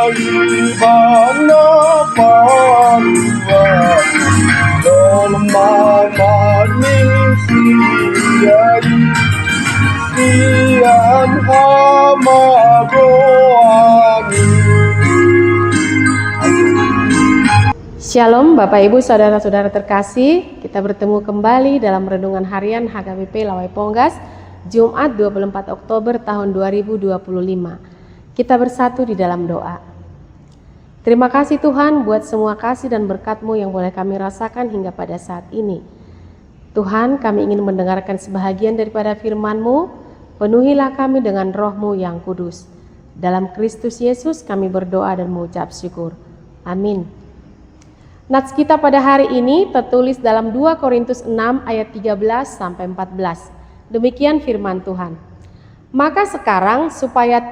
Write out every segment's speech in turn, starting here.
mana panua non mamaning siyai sian hamagoani. Shalom Bapak Ibu Saudara-saudara terkasih, kita bertemu kembali dalam renungan harian HKBP Lawai Ponggas Jumat 24 Oktober tahun 2025. Kita bersatu di dalam doa. Terima kasih Tuhan buat semua kasih dan berkat-Mu yang boleh kami rasakan hingga pada saat ini. Tuhan, kami ingin mendengarkan sebahagian daripada firman-Mu, penuhilah kami dengan Roh-Mu yang kudus. Dalam Kristus Yesus kami berdoa dan mengucap syukur. Amin. Nats kita pada hari ini tertulis dalam 2 Korintus 6 ayat 13 sampai 14. Demikian firman Tuhan. Maka sekarang supaya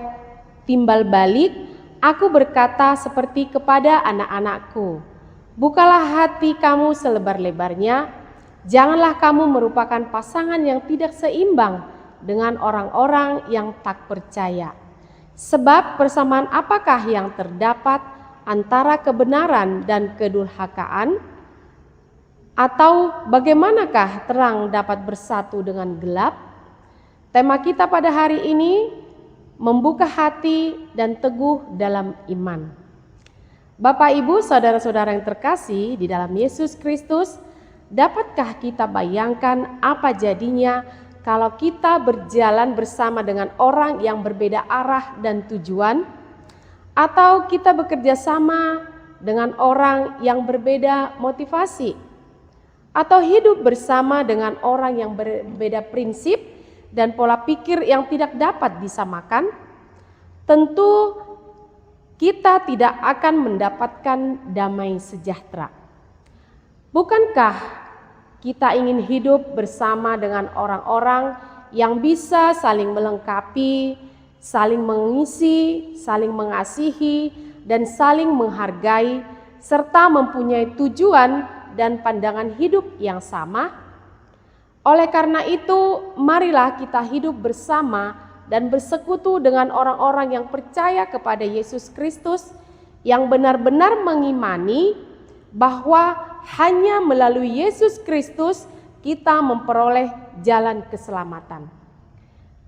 timbal balik, aku berkata seperti kepada anak-anakku. Bukalah hati kamu selebar-lebarnya, janganlah kamu merupakan pasangan yang tidak seimbang dengan orang-orang yang tak percaya. Sebab persamaan apakah yang terdapat antara kebenaran dan kedurhakaan? Atau bagaimanakah terang dapat bersatu dengan gelap? Tema kita pada hari ini, membuka hati dan teguh dalam iman. Bapak Ibu, saudara-saudara yang terkasih di dalam Yesus Kristus, dapatkah kita bayangkan apa jadinya kalau kita berjalan bersama dengan orang yang berbeda arah dan tujuan? Atau kita bekerja sama dengan orang yang berbeda motivasi? Atau hidup bersama dengan orang yang berbeda prinsip dan pola pikir yang tidak dapat disamakan? Tentu kita tidak akan mendapatkan damai sejahtera. Bukankah kita ingin hidup bersama dengan orang-orang yang bisa saling melengkapi, saling mengisi, saling mengasihi, dan saling menghargai, serta mempunyai tujuan dan pandangan hidup yang sama? Oleh karena itu, marilah kita hidup bersama dan bersekutu dengan orang-orang yang percaya kepada Yesus Kristus, yang benar-benar mengimani bahwa hanya melalui Yesus Kristus kita memperoleh jalan keselamatan.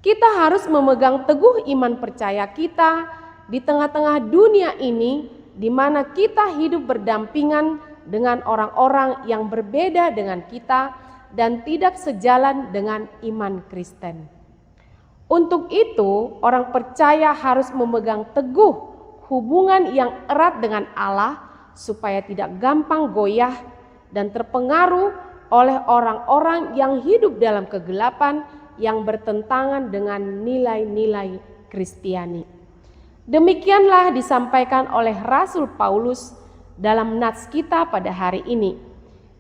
Kita harus memegang teguh iman percaya kita di tengah-tengah dunia ini, di mana kita hidup berdampingan dengan orang-orang yang berbeda dengan kita dan tidak sejalan dengan iman Kristen. Untuk itu, orang percaya harus memegang teguh hubungan yang erat dengan Allah supaya tidak gampang goyah dan terpengaruh oleh orang-orang yang hidup dalam kegelapan yang bertentangan dengan nilai-nilai Kristiani. Demikianlah disampaikan oleh Rasul Paulus dalam nats kita pada hari ini,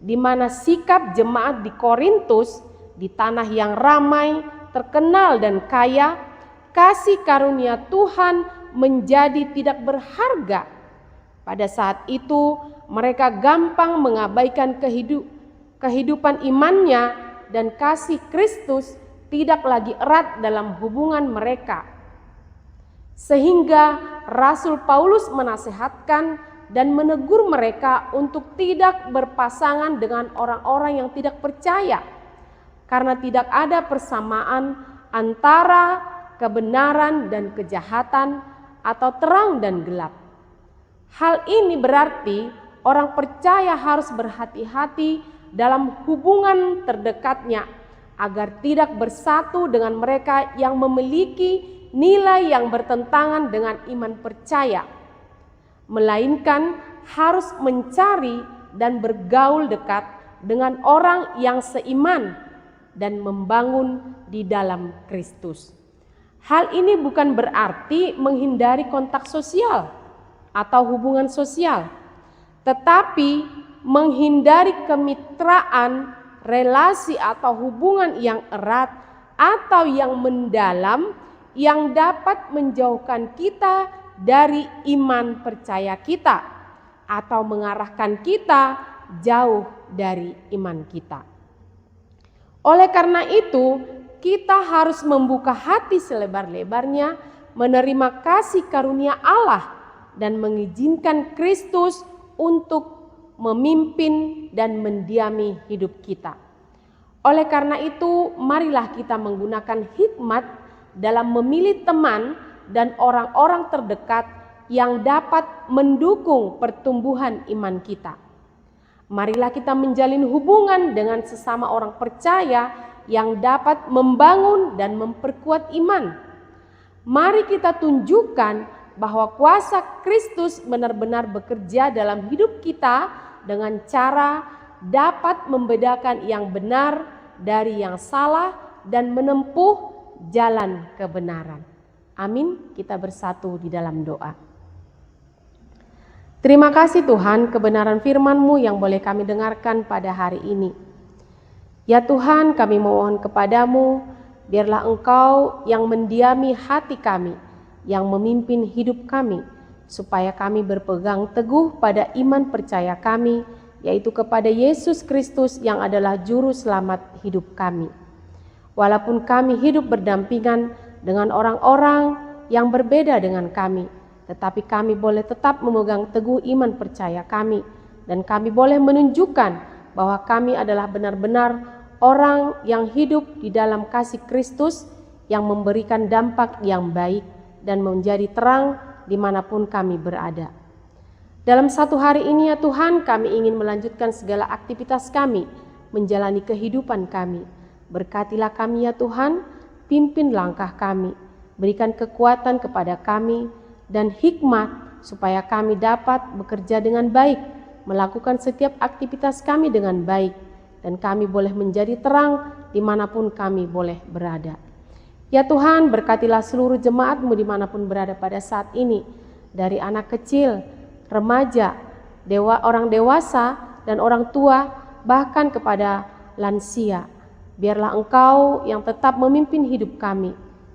di mana sikap jemaat di Korintus, di tanah yang ramai, terkenal dan kaya, kasih karunia Tuhan menjadi tidak berharga. Pada saat itu mereka gampang mengabaikan kehidupan imannya, dan kasih Kristus tidak lagi erat dalam hubungan mereka. Sehingga Rasul Paulus menasehatkan dan menegur mereka untuk tidak berpasangan dengan orang-orang yang tidak percaya, karena tidak ada persamaan antara kebenaran dan kejahatan atau terang dan gelap. Hal ini berarti orang percaya harus berhati-hati dalam hubungan terdekatnya, agar tidak bersatu dengan mereka yang memiliki nilai yang bertentangan dengan iman percaya, melainkan harus mencari dan bergaul dekat dengan orang yang seiman dan membangun di dalam Kristus. Hal ini bukan berarti menghindari kontak sosial atau hubungan sosial, tetapi menghindari kemitraan, relasi atau hubungan yang erat atau yang mendalam yang dapat menjauhkan kita dari iman percaya kita atau mengarahkan kita jauh dari iman kita. Oleh karena itu, kita harus membuka hati selebar-lebarnya menerima kasih karunia Allah dan mengizinkan Kristus untuk memimpin dan mendiami hidup kita. Oleh karena itu, marilah kita menggunakan hikmat dalam memilih teman dan orang-orang terdekat yang dapat mendukung pertumbuhan iman kita. Marilah kita menjalin hubungan dengan sesama orang percaya yang dapat membangun dan memperkuat iman. Mari kita tunjukkan bahwa kuasa Kristus benar-benar bekerja dalam hidup kita dengan cara dapat membedakan yang benar dari yang salah dan menempuh jalan kebenaran. Amin. Kita bersatu di dalam doa. Terima kasih Tuhan, kebenaran firman-Mu yang boleh kami dengarkan pada hari ini. Ya Tuhan, kami mohon kepadamu, biarlah Engkau yang mendiami hati kami, yang memimpin hidup kami, supaya kami berpegang teguh pada iman percaya kami, yaitu kepada Yesus Kristus yang adalah juru selamat hidup kami. Walaupun kami hidup berdampingan dengan orang-orang yang berbeda dengan kami, tetapi kami boleh tetap memegang teguh iman percaya kami, dan kami boleh menunjukkan bahwa kami adalah benar-benar orang yang hidup di dalam kasih Kristus yang memberikan dampak yang baik dan menjadi terang dimanapun kami berada. Dalam satu hari ini ya Tuhan, kami ingin melanjutkan segala aktivitas kami, menjalani kehidupan kami. Berkatilah kami ya Tuhan, pimpin langkah kami, berikan kekuatan kepada kami dan hikmat supaya kami dapat bekerja dengan baik, melakukan setiap aktivitas kami dengan baik, dan kami boleh menjadi terang dimanapun kami boleh berada. Ya Tuhan, berkatilah seluruh jemaat-Mu dimanapun berada pada saat ini, dari anak kecil, remaja, orang dewasa, dan orang tua, bahkan kepada lansia. Biarlah Engkau yang tetap memimpin hidup kami.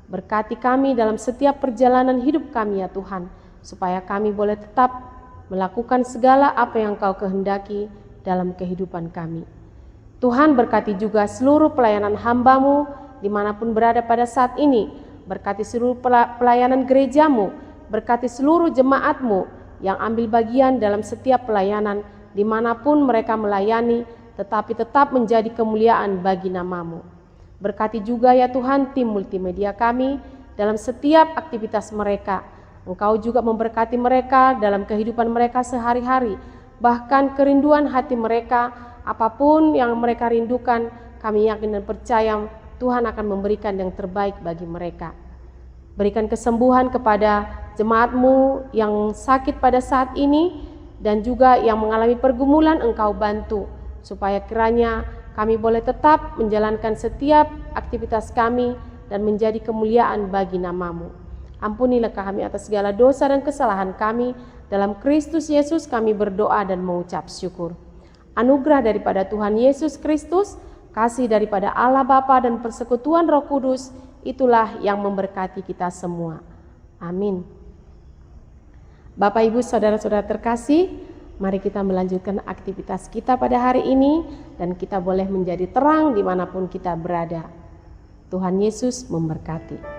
Berkati kami dalam setiap perjalanan hidup kami ya Tuhan, supaya kami boleh tetap melakukan segala apa yang Engkau kehendaki dalam kehidupan kami. Tuhan, berkati juga seluruh pelayanan hamba-Mu dimanapun berada pada saat ini. Berkati seluruh pelayanan gereja-Mu, berkati seluruh jemaat-Mu yang ambil bagian dalam setiap pelayanan dimanapun mereka melayani, tetapi tetap menjadi kemuliaan bagi nama-Mu. Berkati juga ya Tuhan tim multimedia kami dalam setiap aktivitas mereka. Engkau juga memberkati mereka dalam kehidupan mereka sehari-hari, bahkan kerinduan hati mereka, apapun yang mereka rindukan, kami yakin dan percaya Tuhan akan memberikan yang terbaik bagi mereka. Berikan kesembuhan kepada jemaat-Mu yang sakit pada saat ini dan juga yang mengalami pergumulan, Engkau bantu supaya kiranya kami boleh tetap menjalankan setiap aktivitas kami dan menjadi kemuliaan bagi nama-Mu. Ampunilah kami atas segala dosa dan kesalahan kami. Dalam Kristus Yesus kami berdoa dan mengucap syukur. Anugerah daripada Tuhan Yesus Kristus, kasih daripada Allah Bapa dan persekutuan Roh Kudus, itulah yang memberkati kita semua. Amin. Bapak, Ibu, Saudara-saudara terkasih, mari kita melanjutkan aktivitas kita pada hari ini dan kita boleh menjadi terang dimanapun kita berada. Tuhan Yesus memberkati.